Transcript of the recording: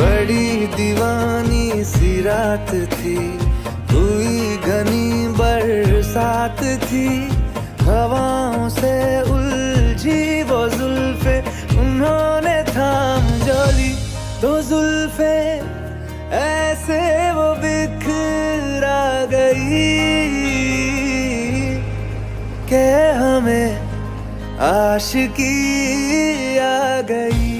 बड़ी दीवानी सी रात थी, हुई घनी बरसात थी, हवाओं से उलझी वो जुल्फे, उन्होंने थाम जो ली तो जुल्फे ऐसे वो बिखरा गई कि हमें आशिकी आ गई।